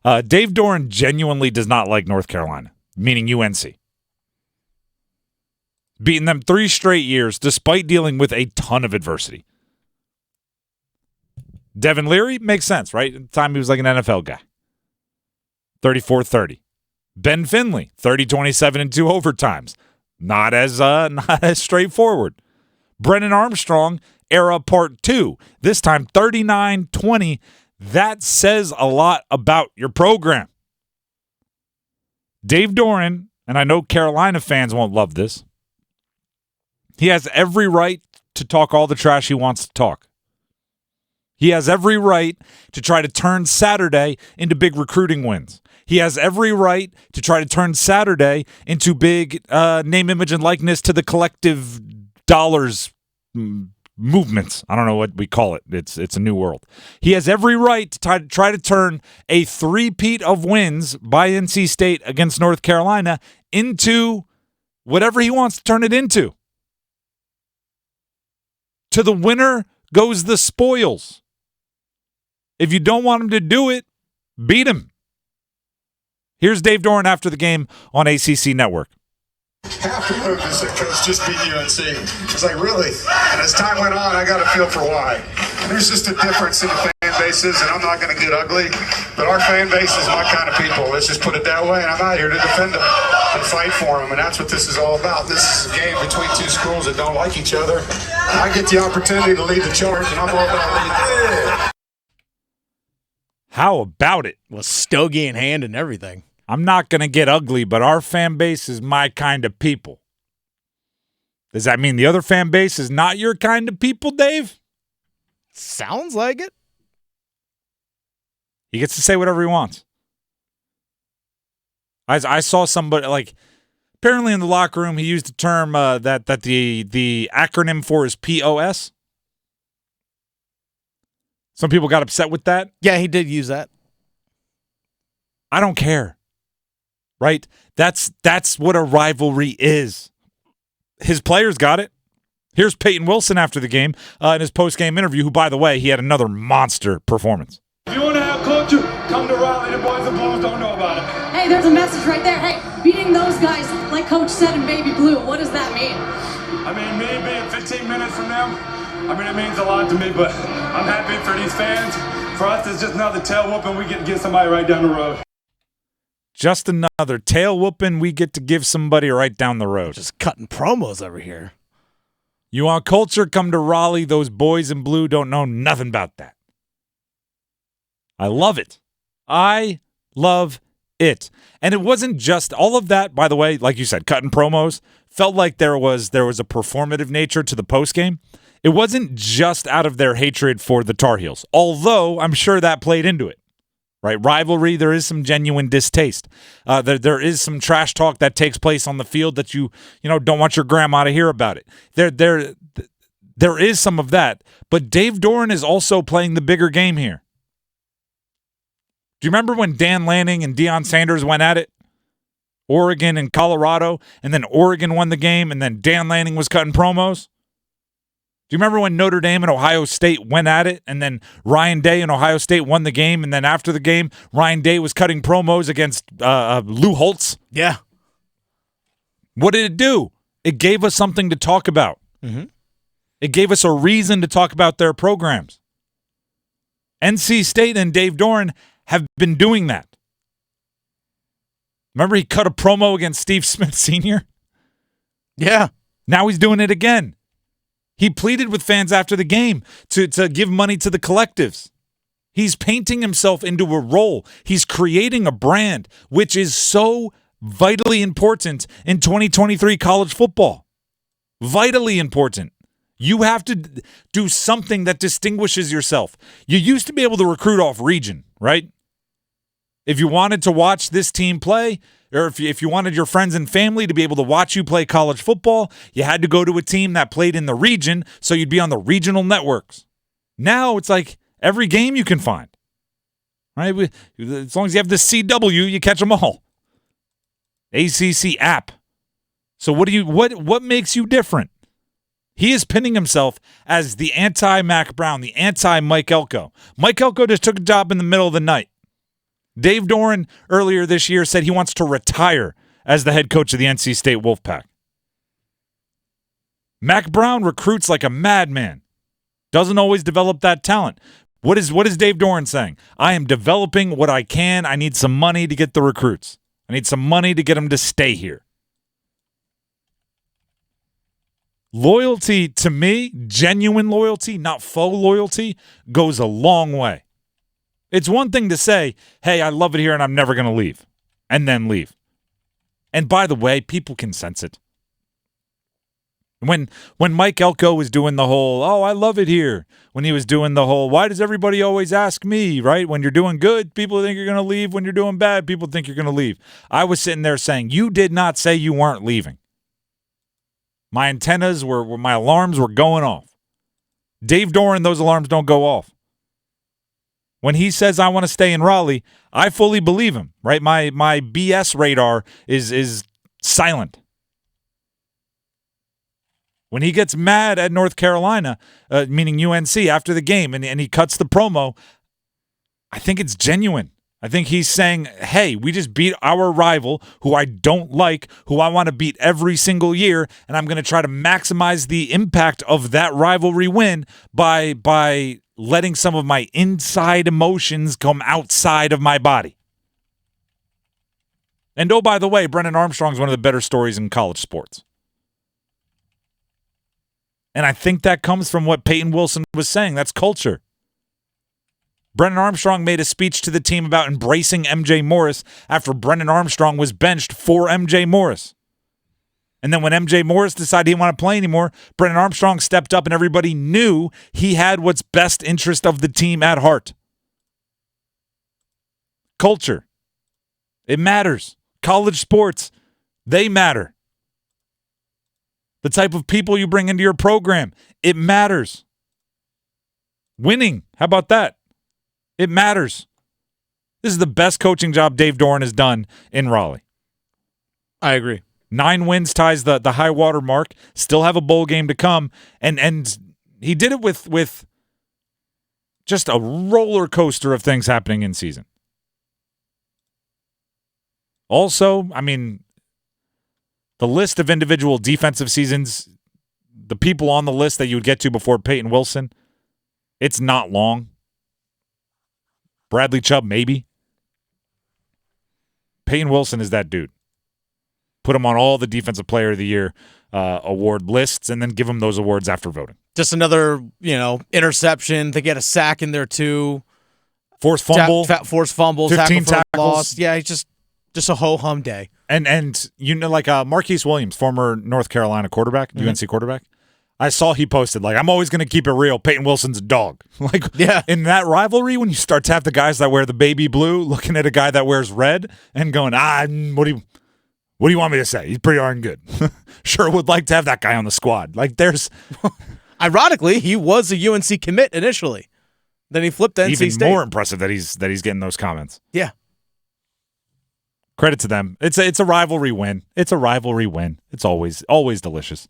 Dave Doeren genuinely does not like North Carolina, meaning UNC. Beating them 3 straight years despite dealing with a ton of adversity. Devin Leary makes sense, right? At the time he was like an NFL guy. 34-30. Ben Finley, 30-27 in 2 overtimes. Not as straightforward. Brennan Armstrong, era part 2. This time 39-20. That says a lot about your program. Dave Doeren, and I know Carolina fans won't love this, he has every right to talk all the trash he wants to talk. He has every right to try to turn Saturday into big recruiting wins. He has every right to try to turn Saturday into big name, image, and likeness to the collective dollars movements. I don't know what we call it. It's a new world. He has every right to try to turn a three-peat of wins by NC State against North Carolina into whatever he wants to turn it into. To the winner goes the spoils. If you don't want him to do it, beat him. Here's Dave Doeren after the game on ACC Network. Half the movements that coach just beat UNC. It's like, really? And as time went on, I got a feel for why. And there's just a difference in the fan bases, and I'm not going to get ugly, but our fan base is my kind of people. Let's just put it that way, and I'm out here to defend them and fight for them, and that's what this is all about. This is a game between 2 schools that don't like each other. I get the opportunity to lead the charge, and I'm all about leading. How about it? With stogie in hand and everything. I'm not going to get ugly, but our fan base is my kind of people. Does that mean the other fan base is not your kind of people, Dave? Sounds like it. He gets to say whatever he wants. I saw somebody, like, apparently in the locker room, he used a term that the acronym for is POS. Some people got upset with that. Yeah, he did use that. I don't care. Right? That's what a rivalry is. His players got it. Here's Peyton Wilson after the game in his post-game interview, who, by the way, he had another monster performance. If you want to have culture, come to Raleigh. The boys and blues don't know about it. Hey, there's a message right there. Hey, beating those guys, like Coach said in Baby Blue, what does that mean? I mean, me being 15 minutes from them, it means a lot to me, but I'm happy for these fans. For us, it's just another tail whooping. We get to get somebody right down the road. Just another tail whooping we get to give somebody right down the road. Just cutting promos over here. You want culture? Come to Raleigh. Those boys in blue don't know nothing about that. I love it. I love it. And it wasn't just all of that, by the way, like you said, cutting promos, felt like there was a performative nature to the postgame. It wasn't just out of their hatred for the Tar Heels, although I'm sure that played into it. Right, rivalry. There is some genuine distaste. There is some trash talk that takes place on the field that you don't want your grandma to hear about it. There is some of that, but Dave Doeren is also playing the bigger game here. Do you remember when Dan Lanning and Deion Sanders went at it? Oregon and Colorado, and then Oregon won the game, and then Dan Lanning was cutting promos? Do you remember when Notre Dame and Ohio State went at it, and then Ryan Day and Ohio State won the game, and then after the game, Ryan Day was cutting promos against Lou Holtz? Yeah. What did it do? It gave us something to talk about. Mm-hmm. It gave us a reason to talk about their programs. NC State and Dave Doeren have been doing that. Remember he cut a promo against Steve Smith Sr.? Yeah. Now he's doing it again. He pleaded with fans after the game to give money to the collectives. He's painting himself into a role. He's creating a brand, which is so vitally important in 2023 college football. Vitally important. You have to do something that distinguishes yourself. You used to be able to recruit off region, right? If you wanted to watch this team play, or if you wanted your friends and family to be able to watch you play college football, you had to go to a team that played in the region, so you'd be on the regional networks. Now it's like every game you can find. Right? As long as you have the CW, you catch them all. ACC app. So what makes you different? He is pinning himself as the anti-Mac Brown, the anti-Mike Elko. Mike Elko just took a job in the middle of the night. Dave Doeren earlier this year said he wants to retire as the head coach of the NC State Wolfpack. Mac Brown recruits like a madman. Doesn't always develop that talent. What is Dave Doeren saying? I am developing what I can. I need some money to get the recruits. I need some money to get them to stay here. Loyalty to me, genuine loyalty, not faux loyalty, goes a long way. It's one thing to say, hey, I love it here and I'm never going to leave, and then leave. And by the way, people can sense it. When Mike Elko was doing the whole, oh, I love it here, when he was doing the whole, why does everybody always ask me, right? When you're doing good, people think you're going to leave. When you're doing bad, people think you're going to leave. I was sitting there saying, you did not say you weren't leaving. My antennas my alarms were going off. Dave Doeren, those alarms don't go off. When he says I want to stay in Raleigh, I fully believe him, right? My BS radar is silent. When he gets mad at North Carolina, meaning UNC, after the game, and he cuts the promo, I think it's genuine. I think he's saying, hey, we just beat our rival, who I don't like, who I want to beat every single year, and I'm going to try to maximize the impact of that rivalry win by letting some of my inside emotions come outside of my body. And oh, by the way, Brennan Armstrong's one of the better stories in college sports. And I think that comes from what Peyton Wilson was saying. That's culture. Brennan Armstrong made a speech to the team about embracing MJ Morris after Brennan Armstrong was benched for MJ Morris. And then when MJ Morris decided he didn't want to play anymore, Brennan Armstrong stepped up and everybody knew he had what's best interest of the team at heart. Culture. It matters. College sports, they matter. The type of people you bring into your program, it matters. Winning, how about that? It matters. This is the best coaching job Dave Doeren has done in Raleigh. I agree. 9 wins ties the high water mark. Still have a bowl game to come. And he did it with just a roller coaster of things happening in season. Also, I mean, the list of individual defensive seasons, the people on the list that you would get to before Peyton Wilson, it's not long. Bradley Chubb, maybe. Peyton Wilson is that dude. Put him on all the Defensive Player of the Year award lists and then give him those awards after voting. Just another, interception. They get a sack in there too. Forced fumble. Forced fumbles. 15 tackle for tackles. loss. Yeah, it's just a ho-hum day. And like Marquise Williams, former North Carolina quarterback, UNC quarterback, I saw he posted, like, I'm always going to keep it real. Peyton Wilson's a dog. Like, yeah. In that rivalry, when you start to have the guys that wear the baby blue looking at a guy that wears red and going, what do you want me to say? He's pretty darn good. Sure would like to have that guy on the squad. Like, there's... Ironically, he was a UNC commit initially. Then he flipped to NC State. Even more impressive that he's getting those comments. Yeah. Credit to them. It's a rivalry win. It's a rivalry win. It's always delicious.